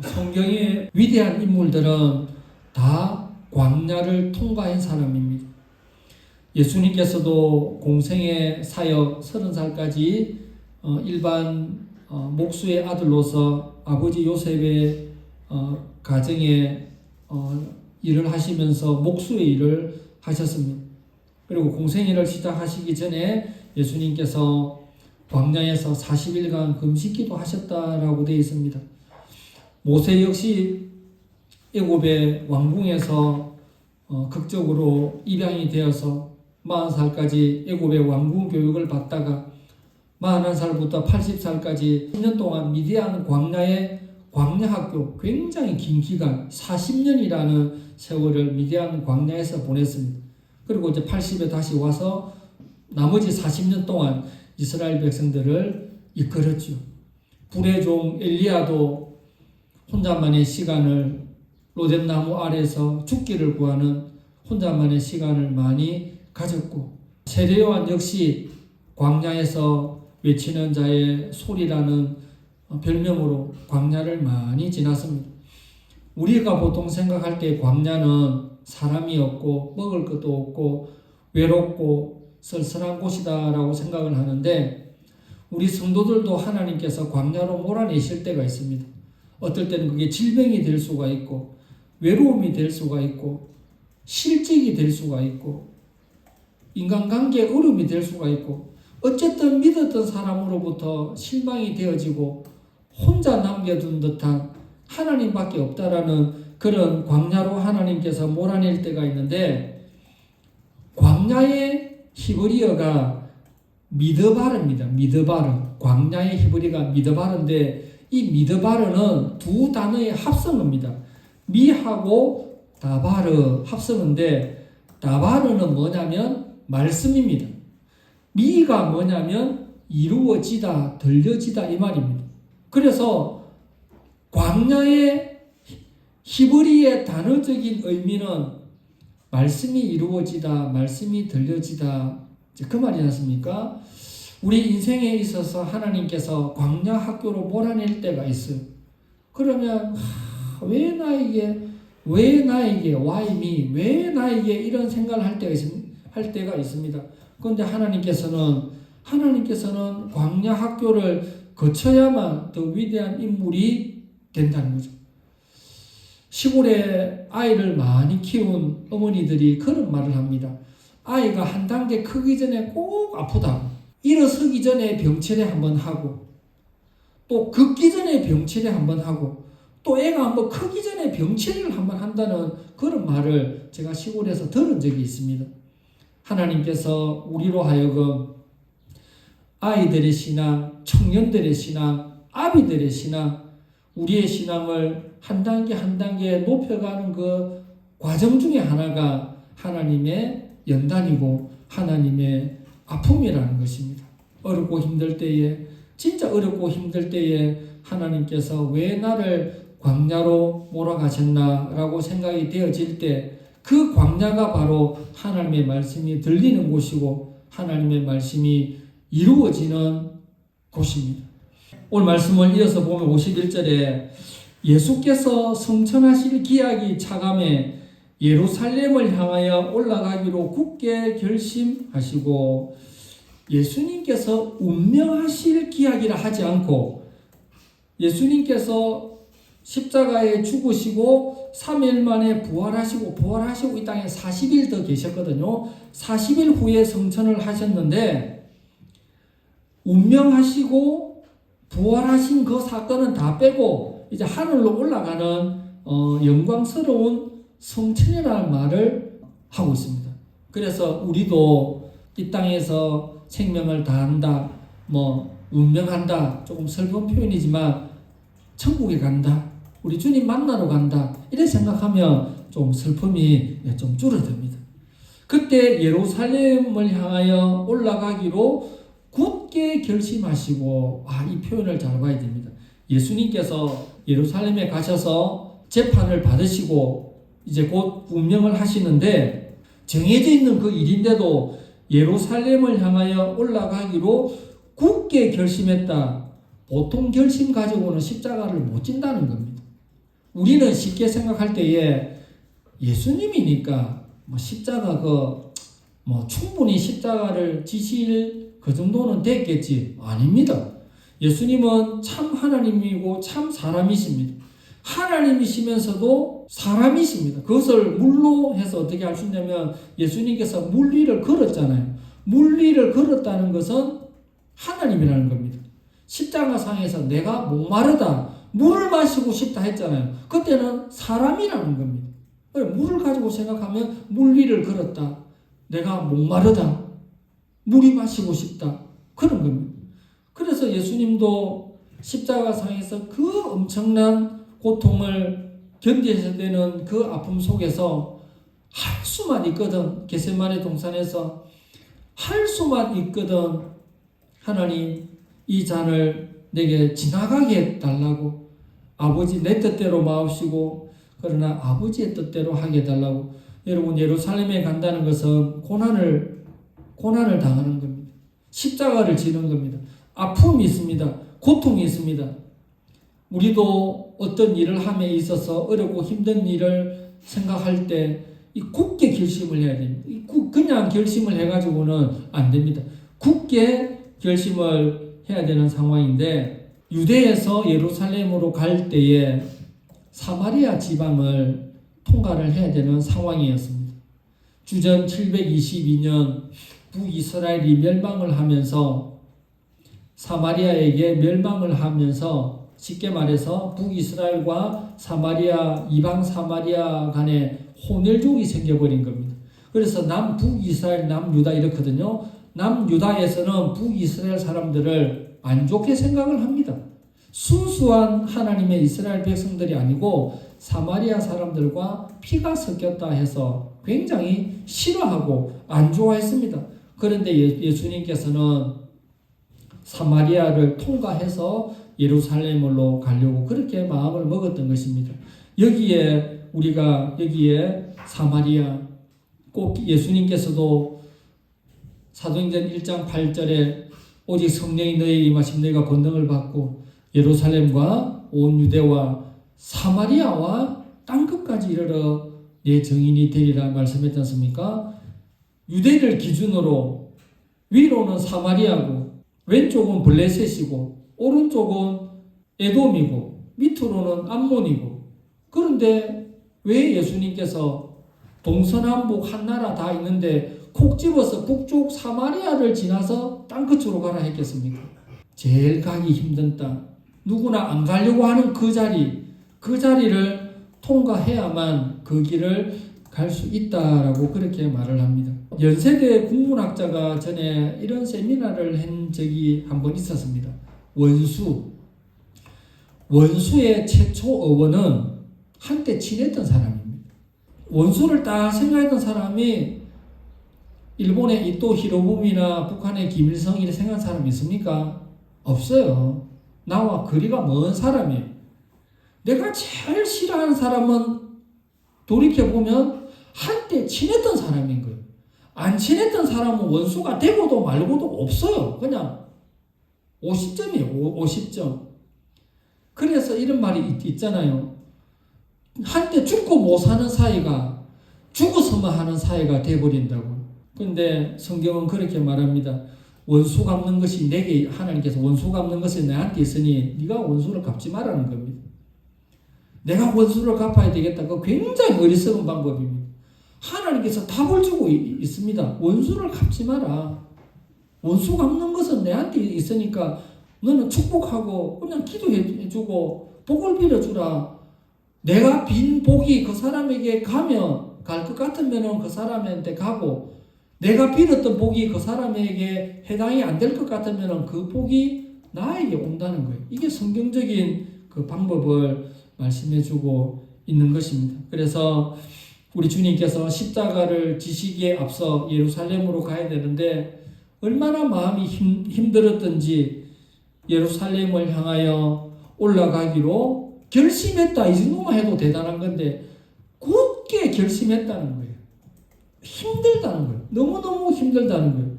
성경의 위대한 인물들은 다 광야를 통과한 사람입니다. 예수님께서도 공생의 사역 30살까지 일반 목수의 아들로서 아버지 요셉의 가정에 일을 하시면서 목수의 일을 하셨습니다. 그리고 공생애를 시작하시기 전에 예수님께서 광야에서 40일간 금식기도 하셨다라고 되어 있습니다. 모세 역시 애굽의 왕궁에서 극적으로 입양이 되어서 40살까지 애굽의 왕궁 교육을 받다가 41살부터 80살까지 10년 동안 미디안 광야의 광야학교, 굉장히 긴 기간 40년이라는 세월을 미디안 광야에서 보냈습니다. 그리고 이제 80에 다시 와서 나머지 40년 동안 이스라엘 백성들을 이끌었죠. 불의 종 엘리야도 혼자만의 시간을 로뎀나무 아래에서 죽기를 구하는 혼자만의 시간을 많이 가졌고, 세례 요한 역시 광야에서 외치는 자의 소리라는 별명으로 광야를 많이 지났습니다. 우리가 보통 생각할 때 광야는 사람이 없고 먹을 것도 없고 외롭고 쓸쓸한 곳이다라고 생각을 하는데, 우리 성도들도 하나님께서 광야로 몰아내실 때가 있습니다. 어떨 때는 그게 질병이 될 수가 있고 외로움이 될 수가 있고 실직이 될 수가 있고 인간관계에 어려움이 될 수가 있고, 어쨌든 믿었던 사람으로부터 실망이 되어지고 혼자 남겨둔 듯한 하나님밖에 없다라는 그런 광야로 하나님께서 몰아낼 때가 있는데, 광야의 히브리어가 미드바르입니다. 미드바르. 광야의 히브리가 미드바르인데, 이 미드바르는 두 단어의 합성어입니다. 미하고 다바르 합성어인데, 다바르는 뭐냐면 말씀입니다. 미가 뭐냐면 이루어지다, 들려지다 이 말입니다. 그래서 광야의 히브리의 단어적인 의미는 말씀이 이루어지다, 말씀이 들려지다, 그 말이지 않습니까? 우리 인생에 있어서 하나님께서 광야 학교로 몰아낼 때가 있어요. 그러면 왜 나에게 why me, 왜 나에게 이런 생각을 할 때가 있습니다. 그런데 하나님께서는 광야 학교를 거쳐야만 더 위대한 인물이 된다는 거죠. 시골에 아이를 많이 키운 어머니들이 그런 말을 합니다. 아이가 한 단계 크기 전에 꼭 아프다. 일어서기 전에 병치레 한번 하고, 또 걷기 전에 병치레 한번 하고, 또 애가 한번 크기 전에 병치레를 한번 한다는 그런 말을 제가 시골에서 들은 적이 있습니다. 하나님께서 우리로 하여금 아이들의 신앙, 청년들의 신앙, 아비들의 신앙, 우리의 신앙을 한 단계 한 단계 높여가는 그 과정 중에 하나가 하나님의 연단이고 하나님의 아픔이라는 것입니다. 어렵고 힘들 때에, 진짜 어렵고 힘들 때에 하나님께서 왜 나를 광야로 몰아가셨나라고 생각이 되어질 때, 그 광야가 바로 하나님의 말씀이 들리는 곳이고 하나님의 말씀이 이루어지는 곳입니다. 오늘 말씀을 이어서 보면 51절에 예수께서 성천하실 기약이 차감해 예루살렘을 향하여 올라가기로 굳게 결심하시고, 예수님께서 운명하실 기약이라 하지 않고 예수님께서 십자가에 죽으시고 3일 만에 부활하시고 이 땅에 40일 더 계셨거든요. 40일 후에 성천을 하셨는데, 운명하시고 부활하신 그 사건은 다 빼고 이제 하늘로 올라가는 영광스러운 성천이라는 말을 하고 있습니다. 그래서 우리도 이 땅에서 생명을 다한다, 운명한다, 조금 슬픈 표현이지만 천국에 간다, 우리 주님 만나러 간다, 이렇게 생각하면 좀 슬픔이 좀 줄어듭니다. 그때 예루살렘을 향하여 올라가기로 굳게 결심하시고, 이 표현을 잘 봐야 됩니다. 예수님께서 예루살렘에 가셔서 재판을 받으시고 이제 곧 운명을 하시는데, 정해져 있는 그 일인데도 예루살렘을 향하여 올라가기로 굳게 결심했다. 보통 결심 가지고는 십자가를 못 진다는 겁니다. 우리는 쉽게 생각할 때에 예수님이니까 뭐 십자가 충분히 십자가를 지실 그 정도는 됐겠지. 아닙니다. 예수님은 참 하나님이고 참 사람이십니다. 하나님이시면서도 사람이십니다. 그것을 물로 해서 어떻게 할 수 있냐면 예수님께서 물 위를 걸었잖아요. 물 위를 걸었다는 것은 하나님이라는 겁니다. 십자가상에서 내가 목마르다, 물을 마시고 싶다 했잖아요. 그때는 사람이라는 겁니다. 물을 가지고 생각하면 물 위를 걸었다. 내가 목마르다. 물이 마시고 싶다. 그런 겁니다. 그래서 예수님도 십자가상에서 그 엄청난 고통을 견뎌야 되는 그 아픔 속에서 할 수만 있거든. 겟세마네 동산에서 할 수만 있거든. 하나님, 이 잔을 내게 지나가게 해달라고. 아버지 내 뜻대로 마옵시고 그러나 아버지의 뜻대로 하게 해달라고. 여러분, 예루살렘에 간다는 것은 고난을 당하는 겁니다. 십자가를 지는 겁니다. 아픔이 있습니다. 고통이 있습니다. 우리도 어떤 일을 함에 있어서 어렵고 힘든 일을 생각할 때 이 굳게 결심을 해야 됩니다. 그냥 결심을 해가지고는 안 됩니다. 굳게 결심을 해야 되는 상황인데, 유대에서 예루살렘으로 갈 때에 사마리아 지방을 통과를 해야 되는 상황이었습니다. 주전 722년 북이스라엘이 멸망을 하면서 사마리아에게 멸망을 하면서 쉽게 말해서 북이스라엘과 사마리아, 이방 사마리아 간에 혼혈족이 생겨버린 겁니다. 그래서 남북이스라엘, 남유다 이렇거든요. 남유다에서는 북이스라엘 사람들을 안 좋게 생각을 합니다. 순수한 하나님의 이스라엘 백성들이 아니고 사마리아 사람들과 피가 섞였다 해서 굉장히 싫어하고 안 좋아했습니다. 그런데 예수님께서는 사마리아를 통과해서 예루살렘으로 가려고 그렇게 마음을 먹었던 것입니다. 여기에 사마리아, 꼭 예수님께서도 사도행전 1장 8절에 오직 성령이 너희에게 임하시면 너희가 권능을 받고 예루살렘과 온 유대와 사마리아와 땅끝까지 이르러 내 증인이 되리라 말씀했지 않습니까? 유대를 기준으로 위로는 사마리아고 왼쪽은 블레셋이고 오른쪽은 에돔이고 밑으로는 암몬이고. 그런데 왜 예수님께서 동서남북 한 나라 다 있는데 콕 집어서 북쪽 사마리아를 지나서 땅끝으로 가라 했겠습니까? 제일 가기 힘든 땅, 누구나 안 가려고 하는 그 자리를 통과해야만 그 길을 갈 수 있다라고 그렇게 말을 합니다. 연세대 국문학자가 전에 이런 세미나를 한 적이 한 번 있었습니다. 원수의 최초 어원은 한때 친했던 사람입니다. 원수를 딱 생각했던 사람이 일본의 이토 히로부미나 북한의 김일성이를 생각한 사람이 있습니까? 없어요. 나와 거리가 먼 사람이에요. 내가 제일 싫어하는 사람은 돌이켜보면 한때 친했던 사람인 거예요. 안 친했던 사람은 원수가 되고도 말고도 없어요. 그냥 50점이에요. 50점. 그래서 이런 말이 있잖아요. 한때 죽고 못 사는 사이가 죽어서만 하는 사이가 돼버린다고. 근데 성경은 그렇게 말합니다. 원수 갚는 것이 내게, 하나님께서 원수 갚는 것이 내한테 있으니 네가 원수를 갚지 말라는 겁니다. 내가 원수를 갚아야 되겠다. 그거 굉장히 어리석은 방법입니다. 하나님께서 답을 주고 있습니다. 원수를 갚지 마라. 원수 갚는 것은 내한테 있으니까 너는 축복하고 그냥 기도해주고 복을 빌어주라. 내가 빈 복이 그 사람에게 가면 갈 것 같으면 그 사람한테 가고, 내가 빌었던 복이 그 사람에게 해당이 안 될 것 같으면 그 복이 나에게 온다는 거예요. 이게 성경적인 그 방법을 말씀해주고 있는 것입니다. 그래서 우리 주님께서 십자가를 지시기에 앞서 예루살렘으로 가야 되는데 얼마나 마음이 힘들었던지 예루살렘을 향하여 올라가기로 결심했다. 이 정도만 해도 대단한 건데 굳게 결심했다는 거예요. 힘들다는 거예요. 너무너무 힘들다는 거예요.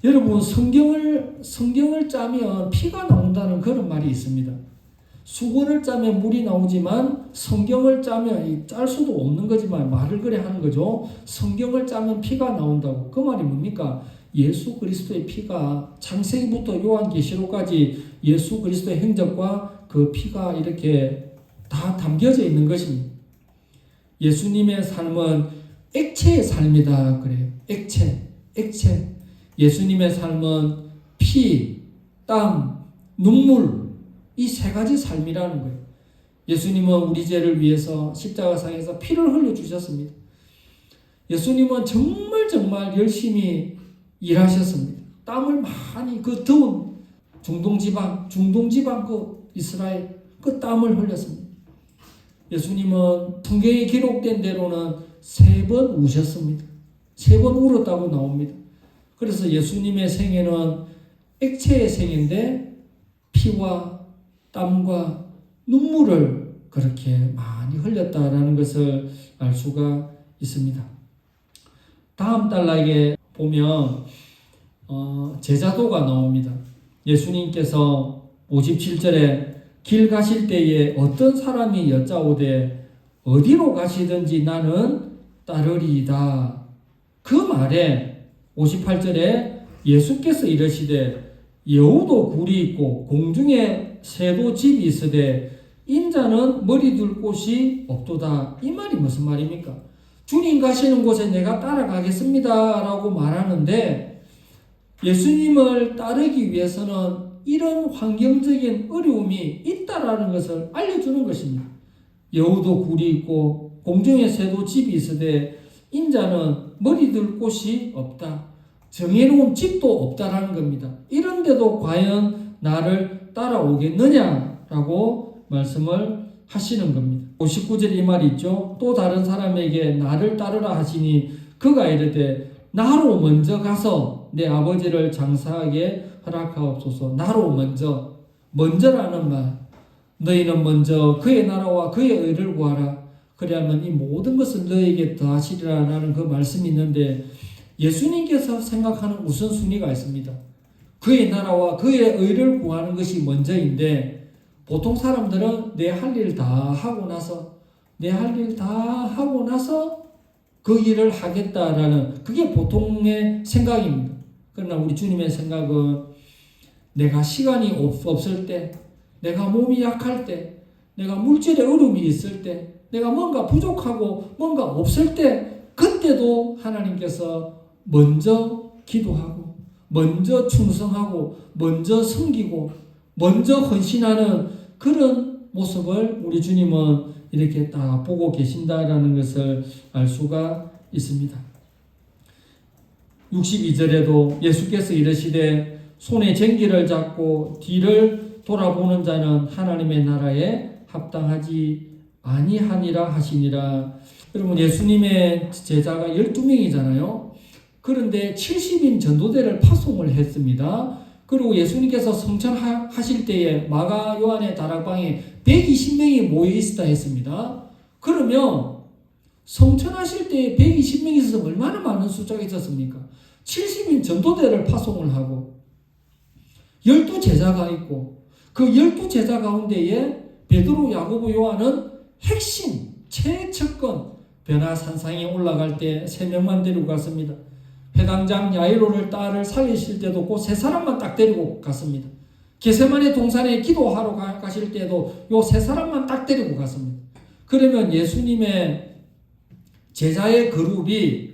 여러분, 성경을 짜면 피가 나온다는 그런 말이 있습니다. 수건을 짜면 물이 나오지만 성경을 짜면 짤 수도 없는 거지만 말을 그래 하는 거죠. 성경을 짜면 피가 나온다고. 그 말이 뭡니까? 예수 그리스도의 피가 창세기부터 요한계시록까지 예수 그리스도의 행적과 그 피가 이렇게 다 담겨져 있는 것입니다. 예수님의 삶은 액체의 삶이다 그래요. 액체. 예수님의 삶은 피, 땀, 눈물 이 세 가지 삶이라는 거예요. 예수님은 우리 죄를 위해서 십자가상에서 피를 흘려주셨습니다. 예수님은 정말 열심히 일하셨습니다. 땀을 많이 그 더운 중동지방 그 이스라엘 그 땀을 흘렸습니다. 예수님은 성경에 기록된 대로는 3번 우셨습니다. 3번 울었다고 나옵니다. 그래서 예수님의 생애는 액체의 생애인데 피와 땀과 눈물을 그렇게 많이 흘렸다라는 것을 알 수가 있습니다. 다음 단락에 보면 제자도가 나옵니다. 예수님께서 57절에 길 가실 때에 어떤 사람이 여짜오되 어디로 가시든지 나는 따르리이다. 그 말에 58절에 예수께서 이르시되 여우도 굴이 있고 공중에 새도 집이 있으되 인자는 머리 둘 곳이 없도다. 이 말이 무슨 말입니까? 주님 가시는 곳에 내가 따라가겠습니다 라고 말하는데 예수님을 따르기 위해서는 이런 환경적인 어려움이 있다라는 것을 알려주는 것입니다. 여우도 굴이 있고 공중에 새도 집이 있으되 인자는 머리 둘 곳이 없다. 정해놓은 집도 없다라는 겁니다. 이런데도 과연 나를 따라오겠느냐라고 말씀을 하시는 겁니다. 59절 이 말이 있죠. 또 다른 사람에게 나를 따르라 하시니 그가 이르되 나로 먼저 가서 내 아버지를 장사하게 허락하옵소서. 나로 먼저라는 말. 너희는 먼저 그의 나라와 그의 의를 구하라. 그리하면 이 모든 것을 너에게 더하시리라는 그 말씀이 있는데 예수님께서 생각하는 우선순위가 있습니다. 그의 나라와 그의 의를 구하는 것이 먼저인데 보통 사람들은 내 할 일 다 하고 나서 그 일을 하겠다라는 그게 보통의 생각입니다. 그러나 우리 주님의 생각은 내가 시간이 없을 때, 내가 몸이 약할 때, 내가 물질의 어려움이 있을 때, 내가 뭔가 부족하고 뭔가 없을 때 그때도 하나님께서 먼저 기도하고 먼저 충성하고 먼저 섬기고 먼저 헌신하는 그런 모습을 우리 주님은 이렇게 딱 보고 계신다라는 것을 알 수가 있습니다. 62절에도 예수께서 이르시되 손에 쟁기를 잡고 뒤를 돌아보는 자는 하나님의 나라에 합당하지 아니하니라 하시니라. 여러분 예수님의 제자가 12명이잖아요. 그런데 70인 전도대를 파송을 했습니다. 그리고 예수님께서 성천하실 때에 마가 요한의 다락방에 120명이 모여 있었다 했습니다. 그러면 성천하실 때에 120명이 있어서 얼마나 많은 숫자가 있었습니까? 70인 전도대를 파송을 하고 12제자가 있고 그 12제자 가운데에 베드로, 야고보, 요한은 핵심, 최측근 변화산상에 올라갈 때 3명만 데리고 갔습니다. 회당장 야이로를 딸을 살리실 때도 그 3사람만 딱 데리고 갔습니다. 게세마네 동산에 기도하러 가실 때도 요 3사람만 딱 데리고 갔습니다. 그러면 예수님의 제자의 그룹이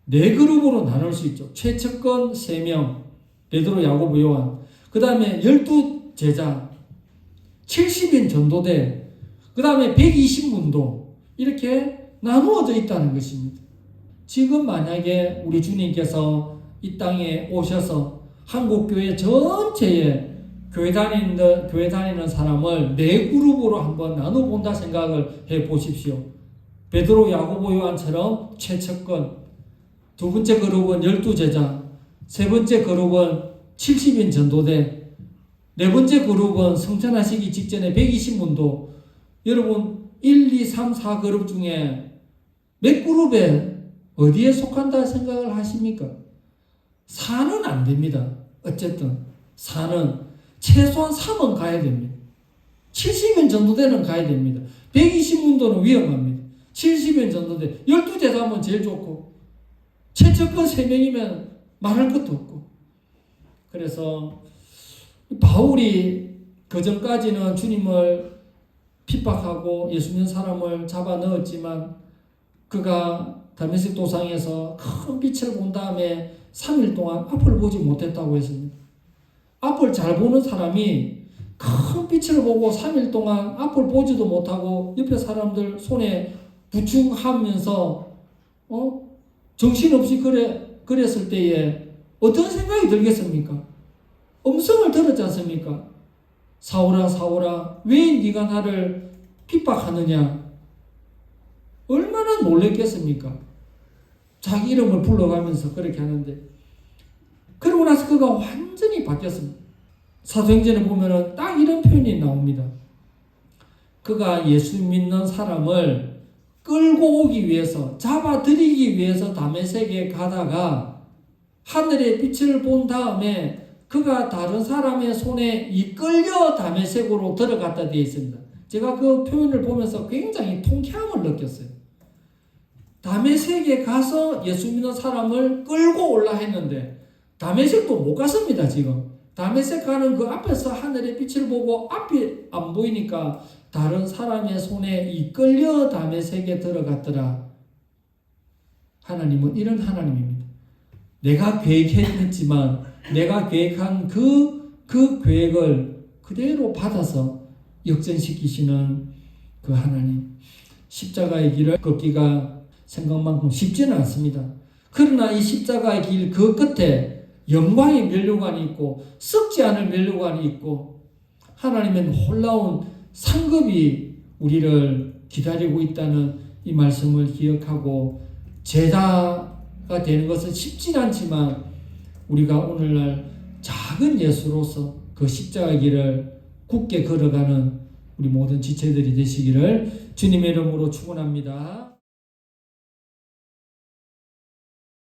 4그룹으로 나눌 수 있죠. 최측근 3명, 베드로, 야고보, 요한. 그 다음에 12제자, 70인 전도대, 그 다음에 120문도 이렇게 나누어져 있다는 것입니다. 지금 만약에 우리 주님께서 이 땅에 오셔서 한국교회 전체에 교회 다니는 사람을 4그룹으로 한번 나눠본다 생각을 해보십시오. 베드로, 야고보, 요한처럼 최측근, 두 번째 그룹은 12제자, 세 번째 그룹은 70인 전도대, 네 번째 그룹은 성천하시기 직전에 120문도. 여러분 1, 2, 3, 4그룹 중에 몇 그룹에 어디에 속한다 생각을 하십니까? 4는 안 됩니다. 어쨌든 4는 최소한 3은 가야 됩니다. 70년 정도 되는 가야 됩니다. 120문도는 위험합니다. 70년 정도 돼. 12대도 하면 제일 좋고, 최측근 3명이면 말할 것도 없고. 그래서 바울이 그전까지는 주님을 핍박하고 예수 믿는 사람을 잡아 넣었지만, 그가 다메섹 도상에서 큰 빛을 본 다음에 3일 동안 앞을 보지 못했다고 했습니다. 앞을 잘 보는 사람이 큰 빛을 보고 3일 동안 앞을 보지도 못하고 옆에 사람들 손에 부충하면서 정신없이 그랬을 때에 어떤 생각이 들겠습니까? 음성을 들었지 않습니까? 사울아 사울아 왜 네가 나를 핍박하느냐? 얼마나 놀랬겠습니까? 자기 이름을 불러가면서 그렇게 하는데, 그러고 나서 그가 완전히 바뀌었습니다. 사도행전에 보면은 딱 이런 표현이 나옵니다. 그가 예수 믿는 사람을 끌고 오기 위해서, 잡아들이기 위해서 다메섹에 가다가 하늘의 빛을 본 다음에 그가 다른 사람의 손에 이끌려 다메섹으로 들어갔다 되어 있습니다. 제가 그 표현을 보면서 굉장히 통쾌함을 느꼈어요. 다메섹에 가서 예수 믿는 사람을 끌고 올라 했는데 다메섹도 못 갔습니다. 지금 다메섹 가는 그 앞에서 하늘의 빛을 보고 앞이 안 보이니까 다른 사람의 손에 이끌려 다메섹에 들어갔더라. 하나님은 이런 하나님입니다. 내가 계획했지만 내가 계획한 그 계획을 그대로 받아서 역전시키시는 그 하나님. 십자가의 길을 걷기가 생각만큼 쉽지는 않습니다. 그러나 이 십자가의 길 그 끝에 영광의 면류관이 있고 썩지 않을 면류관이 있고 하나님의 놀라운 상급이 우리를 기다리고 있다는 이 말씀을 기억하고 제자가 되는 것은 쉽진 않지만 우리가 오늘날 작은 예수로서 그 십자가의 길을 굳게 걸어가는 우리 모든 지체들이 되시기를 주님의 이름으로 축원합니다.